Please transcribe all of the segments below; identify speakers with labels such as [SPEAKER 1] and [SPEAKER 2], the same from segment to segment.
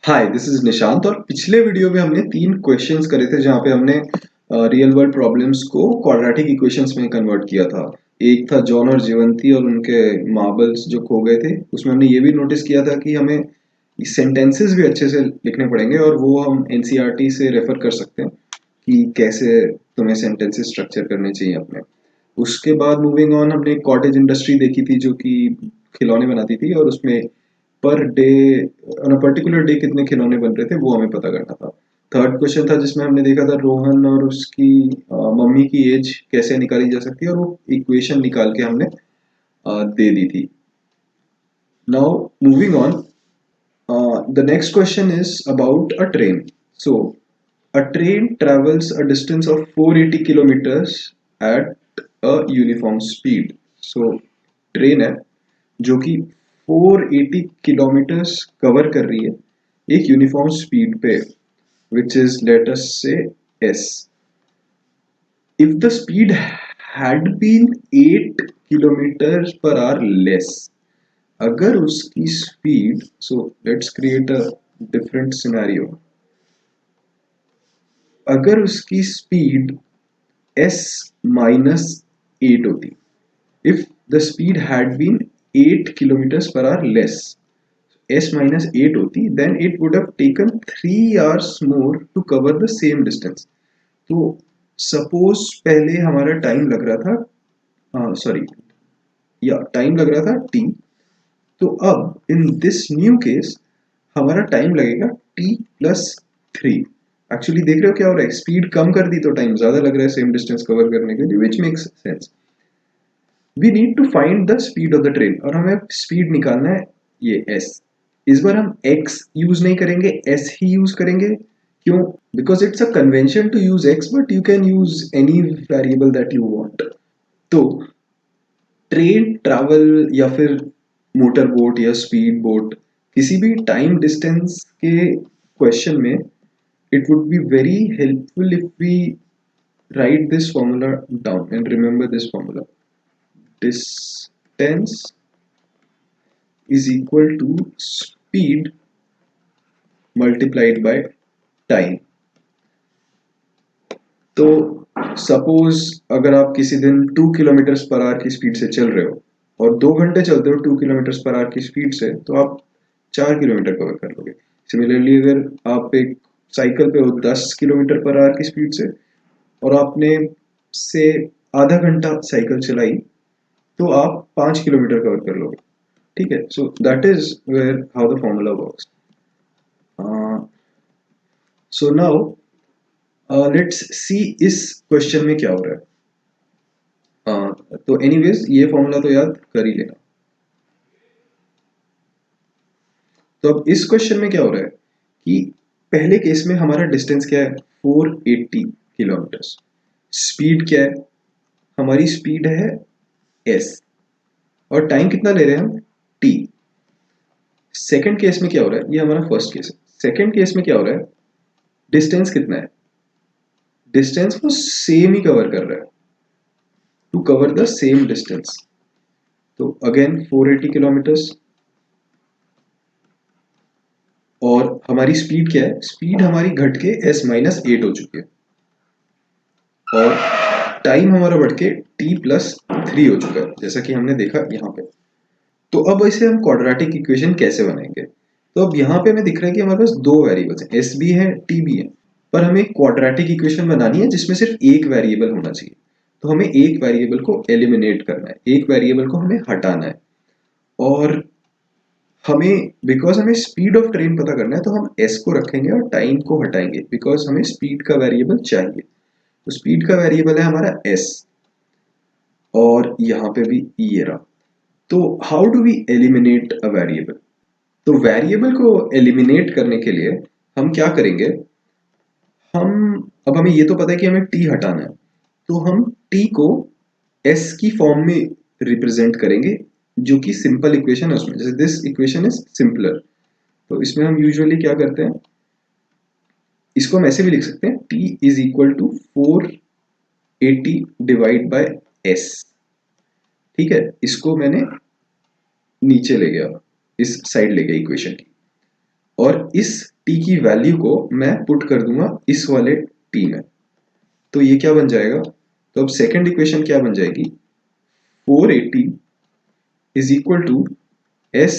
[SPEAKER 1] Hi, this is Nishant. और पिछले video में हमने 3 क्वेश्चंस करे थे जहां पे हमने रियल वर्ल्ड प्रॉब्लम्स को क्वाड्रेटिक इक्वेशंस में कन्वर्ट किया था। एक था जॉन और जीवंती और उनके मार्बल्स जो खो गए थे। उसमें हमने ये भी नोटिस किया था कि हमें सेंटेंसेस भी अच्छे से लिखने पड़ेंगे और वो हम एनसीईआरटी से रेफर कर सकते हैं कि कैसे तुम्हें सेंटेंसेस स्ट्रक्चर करने चाहिए अपने। उसके बाद मूविंग ऑन हमने कॉटेज इंडस्ट्री देखी थी जो कि खिलौने बनाती थी और उसमें per day on a particular day कितने खिलौने बन रहे थे वो हमें पता करना था। थर्ड क्वेश्चन था जिसमें हमने देखा था रोहन और उसकी मम्मी की एज कैसे निकाली जा सकती है और वो इक्वेशन निकाल के हमने दे दी थी। Now moving on, the next question is about a train. So a train travels a distance of 480 kilometers at a uniform speed. So train है जो कि 480 किलोमीटर्स कवर कर रही है एक यूनिफॉर्म स्पीड पे, which is let us say s. If the speed had been 8 kilometers per hour less, अगर उसकी speed, so let's create a different scenario. अगर उसकी स्पीड s minus 8 होती, if the speed had been 8 kilometers per hour less, s minus 8 होती, then it would have taken 3 hours more to cover the same distance. तो suppose पहले हमारा time लग रहा था, सॉरी, या टाइम लग रहा था t, तो अब इन दिस न्यू केस हमारा टाइम लगेगा t प्लस 3। एक्चुअली देख रहे हो क्या हो रहा है, स्पीड कम कर दी तो टाइम ज्यादा लग रहा है सेम डिस्टेंस कवर करने के लिए, which makes sense. We need to find the speed of the train और हमें स्पीड निकालना है ये s। इस बार हम x यूज नहीं करेंगे, s ही यूज करेंगे। क्यों? Because it's a convention to use x but you can use any variable that you want. तो ट्रेन ट्रैवल या फिर मोटर बोट या स्पीड बोट किसी भी टाइम डिस्टेंस के क्वेश्चन में it would be very helpful if we write this formula down and remember this formula. Distance is equal to speed multiplied by time. तो suppose अगर आप किसी दिन 2 किलोमीटर पर आवर की स्पीड से चल रहे हो और 2 घंटे चलते हो 2 किलोमीटर पर आवर की स्पीड से, तो आप 4 किलोमीटर कवर कर लोगे। सिमिलरली अगर आप एक साइकिल पे हो 10 किलोमीटर पर आवर की स्पीड से और आपने से आधा घंटा साइकिल चलाई, तो आप 5 किलोमीटर कवर कर लोगे। ठीक है, so that is where how the formula works. So now let's see इस क्वेश्चन में क्या हो रहा है। तो एनीवेज ये फॉर्मूला तो याद कर ही लेना। तो अब इस क्वेश्चन में क्या हो रहा है कि पहले केस में हमारा डिस्टेंस क्या है, 480 किलोमीटर। स्पीड क्या है, हमारी स्पीड है s और टाइम कितना ले रहे हैं हम, t। सेकंड केस में क्या हो रहा है, ये हमारा फर्स्ट केस है। सेकंड केस में क्या हो रहा है, डिस्टेंस कितना है, डिस्टेंस को सेम ही कवर कर रहा है, to cover the same distance. तो अगेन 480 किलोमीटर्स और हमारी स्पीड क्या है, स्पीड हमारी घट के s माइनस 8 हो चुकी है और टाइम हमारा बढ़ के t प्लस 3 हो चुका है जैसा कि हमने देखा यहाँ पे। तो अब इसे हम क्वाड्रेटिक इक्वेशन कैसे बनाएंगे। तो अब यहाँ पे हमें दिख रहा है कि हमारे पास दो वेरिएबल्स हैं, s भी है t भी है, पर हमें क्वाड्रेटिक इक्वेशन बनानी है जिसमें सिर्फ एक वेरिएबल होना चाहिए। तो हमें एक वेरिएबल को एलिमिनेट करना है, एक वेरिएबल को हमें हटाना है और हमें बिकॉज हमें स्पीड ऑफ ट्रेन पता करना है तो हम s को रखेंगे और टाइम को हटाएंगे बिकॉज हमें स्पीड का वेरिएबल चाहिए। तो स्पीड का वेरिएबल है हमारा s और यहाँ पे भी ये रहा। तो how do we eliminate a variable. तो वेरिएबल को एलिमिनेट करने के लिए हम क्या करेंगे, हम अब हमें ये तो पता है कि हमें t हटाना है, तो हम t को s की फॉर्म में रिप्रेजेंट करेंगे जो कि सिंपल इक्वेशन है उसमें, जैसे दिस इक्वेशन इज सिंपलर। तो इसमें हम यूजुअली क्या करते हैं, इसको हम ऐसे भी लिख सकते हैं, t is equal to 480 divide by s। ठीक है, इसको मैंने नीचे ले गया, इस साइड ले गया इक्वेशन की, और इस t की वैल्यू को मैं पुट कर दूंगा इस वाले t में, तो ये क्या बन जाएगा? तो अब सेकेंड इक्वेशन क्या बन जाएगी? 480 is equal to s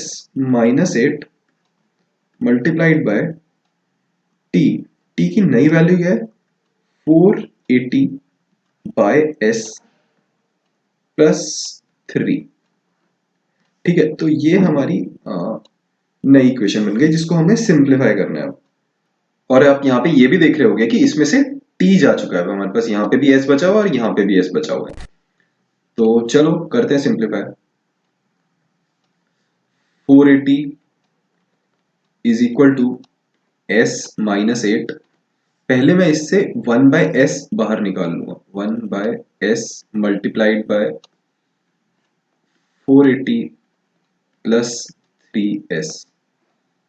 [SPEAKER 1] minus 8 multiplied by t। t की नई वैल्यू क्या है? 480 बाय s प्लस 3। ठीक है, तो ये हमारी नई इक्वेशन बन गई जिसको हमें सिंप्लीफाई करना है। और आप यहाँ पे ये भी देख रहे होंगे कि इसमें से t जा चुका है, हमारे पास यहाँ पे भी s बचा हुआ और यहाँ पे भी s बचा हुआ है। तो चलो करते हैं simplify. 480 is equal to s minus 8। पहले मैं इससे 1 बाय s बाहर निकाल लूंगा, 1 by s multiplied by 480 plus 3s।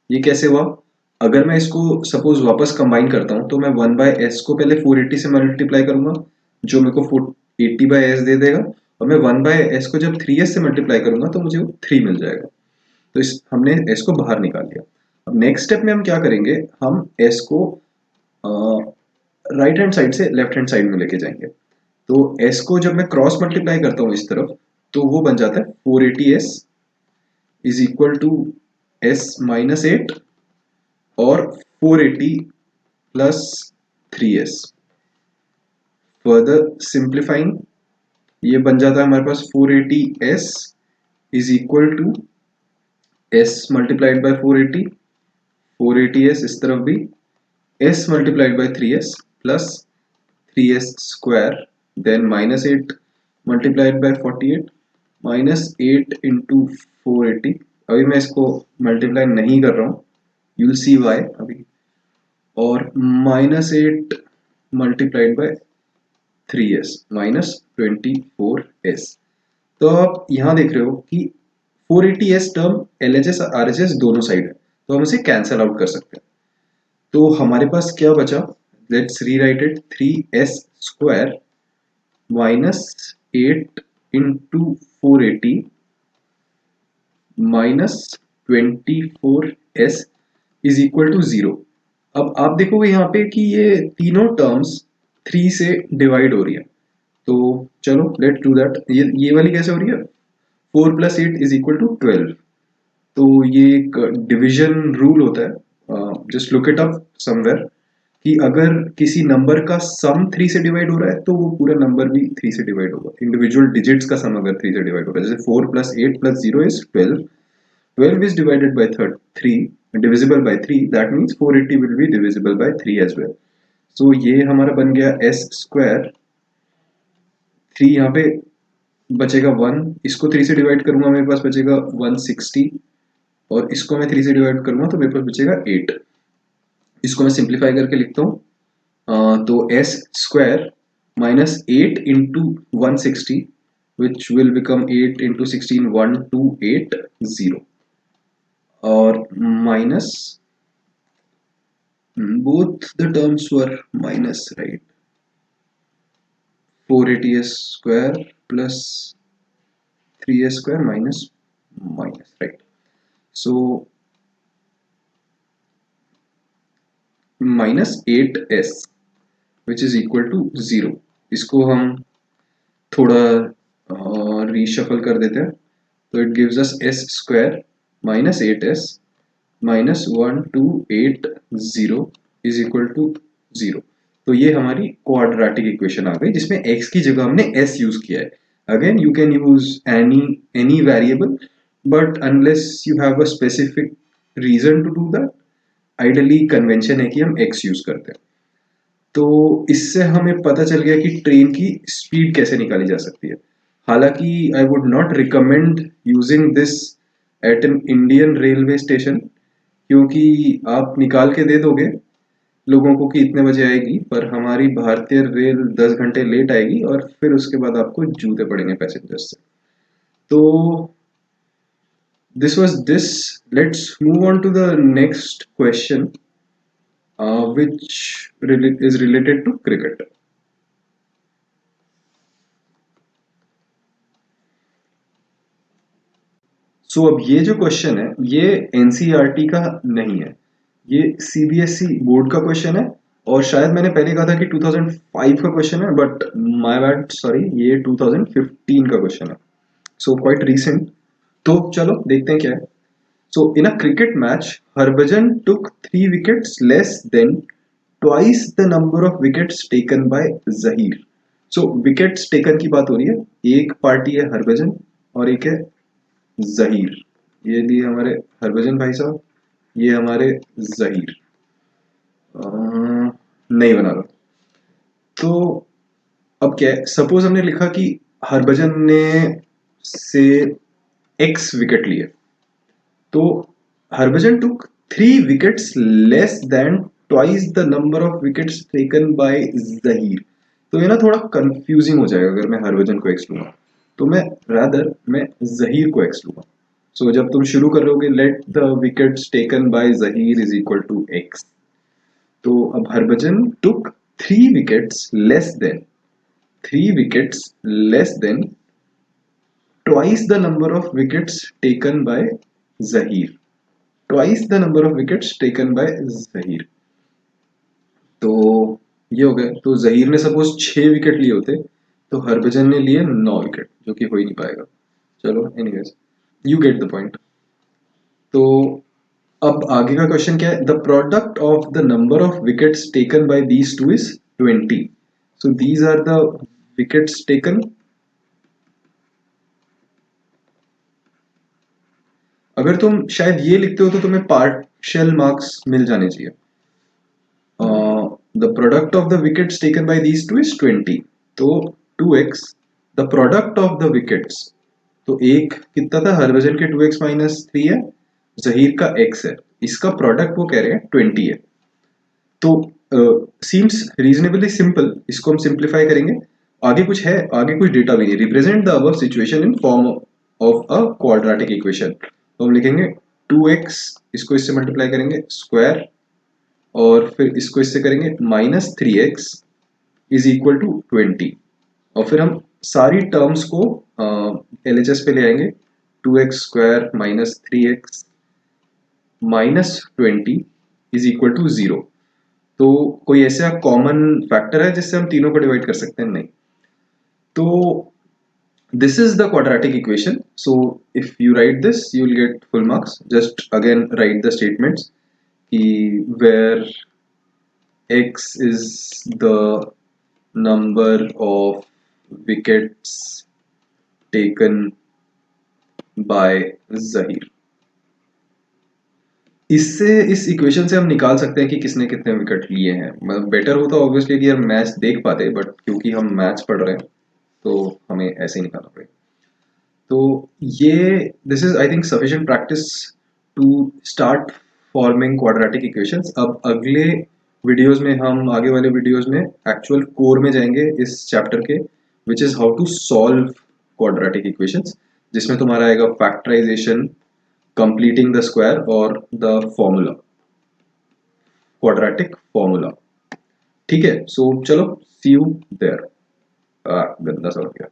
[SPEAKER 1] ये कैसे हुआ? अगर मैं इसको सपोज वापस कंबाइन करता हूं तो मैं 1 बाय s को पहले 480 से मल्टीप्लाई करूंगा जो मेरे को 80 बाय s दे देगा, और मैं 1 बाय s को जब 3s से मल्टीप्लाई करूंगा तो मुझे 3 मिल जाएगा। तो इस हमने s को बाहर निकाल लिया। अब नेक्स्ट स्टेप में हम क्या करेंगे, हम s को राइट हैंड साइड से लेफ्ट हैंड साइड में लेके जाएंगे। तो s को जब मैं क्रॉस मल्टीप्लाई करता हूँ इस तरफ तो वो बन जाता है 480s is equal to s minus 8 और 480 प्लस 3s। फर्दर सिंप्लीफाइंग ये बन जाता है हमारे पास 480s is equal to s multiplied by 480, 480s इस तरफ भी s multiplied by 3s plus 3s square, then minus 8 multiplied by 48 minus 8 into 480। अभी मैं इसको मल्टीप्लाई नहीं कर रहा हूँ, यू विल सी वाई अभी। और minus 8 multiplied by 3s minus 24s। तो आप यहाँ देख रहे हो कि 480s टर्म LHS RHS दोनों साइड है, तो हम इसे कैंसल आउट कर सकते हैं। तो हमारे पास क्या बचा? Let's rewrite it, 3s square minus 8 into 480 minus 24s is equal to 0। अब आप देखोगे यहाँ पे कि ये तीनों टर्म्स 3 से डिवाइड हो रही है। तो चलो लेट्स डू दैट। ये वाली कैसे हो रही है? 4 प्लस 8 इज इक्वल टू 12। तो ये एक डिवीजन रूल होता है, just look it up somewhere, कि अगर किसी नंबर का सम 3 से डिवाइड हो रहा है तो वो पूरा नंबर भी 3 से डिवाइड होगा। इंडिविजुअल डिजिट्स का सम अगर 3 से डिवाइड हो रहा है, जैसे 4 plus 8 plus 0 is 12, 12 is divided by 3, divisible by 3, that means 480 will be divisible by 3 as well. So ये हमारा बन गया s स्क्वायर, 3 यहाँ पे बचेगा 1, इसको 3 से डिवाइड करूंगा मेरे पास बचेगा 160, और इसको मैं 3 से डिवाइड करूंगा तो मेरे पास बचेगा 8। इसको मैं सिंप्लीफाई करके लिखता हूँ, तो s square minus 8 into 160 which will become 8 into 16 1280, और minus, both the terms were minus, right? 480s square plus 3s square minus minus, right? So minus 8s which is equal to 0। इसको हम थोड़ा reshuffle कर देते हैं, तो it gives us s square minus 8s minus 1280 is equal to 0। तो ये हमारी क्वाड्रेटिक इक्वेशन आ गई जिसमें x की जगह हमने s यूज किया है। Again you can use any variable, but unless you have a specific reason to do that, ideally convention है कि हम x यूज करते हैं। तो इससे हमें पता चल गया कि ट्रेन की स्पीड कैसे निकाली जा सकती है। हालांकि I would not recommend using this eight an Indian railway station, क्योंकि आप निकाल के दे दोगे लोगों को कि इतने बजे आएगी, पर हमारी भारतीय रेल 10 घंटे लेट आएगी और फिर उसके बाद आपको जूते पड़ेंगे पैसेंजर्स से। तो this was this। Let's move on to the next question, which is related to cricket। सो अब ये जो क्वेश्चन है ये एनसीईआरटी का नहीं है, ये सीबीएसई बोर्ड का क्वेश्चन है और शायद मैंने पहले कहा था कि 2005 का क्वेश्चन है, बट माय बैड, सॉरी, ये 2015 का क्वेश्चन है, सो क्वाइट रीसेंट। तो चलो देखते हैं क्या है। So in a cricket match Harbhajan took 3 wickets less than twice the number of wickets taken by Zaheer. So wickets taken की बात हो रही है, एक पार्टी है हरभजन और एक है जहीर। ये लिए हमारे हरभजन भाई साहब, ये हमारे जहीर। नहीं बना रहा। तो अब क्या है, सपोज हमने लिखा कि हरभजन ने से एक्स विकेट लिए, तो Harbhajan took 3 wickets less than twice the number of wickets taken by Zaheer. तो ये ना थोड़ा कंफ्यूजिंग हो जाएगा अगर मैं हरभजन को एक्स लूंगा, तो मैं जहीर को एक्स लूंगा। सो जब तुम शुरू करोगे let the wickets taken by Zaheer is equal to x, तो अब Harbhajan took 3 wickets less than twice the number of wickets taken by Zaheer, twice the number of wickets taken by Zaheer. तो ये हो गया। तो जहीर ने सपोज 6 विकेट लिए होते, तो हरभजन ने लिए 9 विकेट, जो कि हो ही नहीं पाएगा। चलो anyways, you get the point. तो अब आगे का क्वेश्चन क्या है, the product of the number of wickets taken by these two is 20। So these are the wickets taken. अगर तुम शायद ये लिखते हो तो तुम्हें पार्शियल मार्क्स मिल जाने चाहिए। The product of the wickets taken by these two is 20, तो 2x the product of the wickets, तो एक कितना था, हरभजन के 2x-3 है, जहीर का x है, इसका प्रोडक्ट वो कह रहे हैं 20 है। तो सीम्स रीजनेबली सिंपल, इसको हम सिंप्लीफाई करेंगे। आगे कुछ है, आगे कुछ डेटा भी नहीं, represent the above situation in form of a quadratic equation. तो हम लिखेंगे 2x, इसको इससे मल्टीप्लाई करेंगे स्क्वायर, और फिर इसको इससे करेंगे -3x इज इक्वल टू 20, और फिर हम सारी टर्म्स को LHS पे ले आएंगे। 2x² -3x -20 is equal to 0। तो कोई ऐसा कॉमन फैक्टर है जिससे हम तीनों को डिवाइड कर सकते हैं? नहीं। तो this is the quadratic equation, so if you write this you will get full marks. Just again write the statements where x is the number of wickets taken by Zahir। इससे, इस equation से हम निकाल सकते हैं कि किसने कितने विकेट लिए हैं। मतलब बेटर होता ऑब्वियसली कि हम मैच देख पाते, बट क्योंकि हम मैच पढ़ रहे हैं तो हमें ऐसे ही निकालना पड़ेगा। तो ये this is I think sufficient practice to start forming quadratic equations. अब अगले वीडियोस में, हम आगे वाले वीडियोस में एक्चुअल कोर में जाएंगे इस चैप्टर के, which is how to solve quadratic equations, जिसमें तुम्हारा आएगा फैक्टराइजेशन, कंप्लीटिंग द स्क्वायर और द फॉर्मूला, क्वाड्रेटिक फॉर्मूला। ठीक है, सो चलो सी यू देयर। गंदा सा हो गया।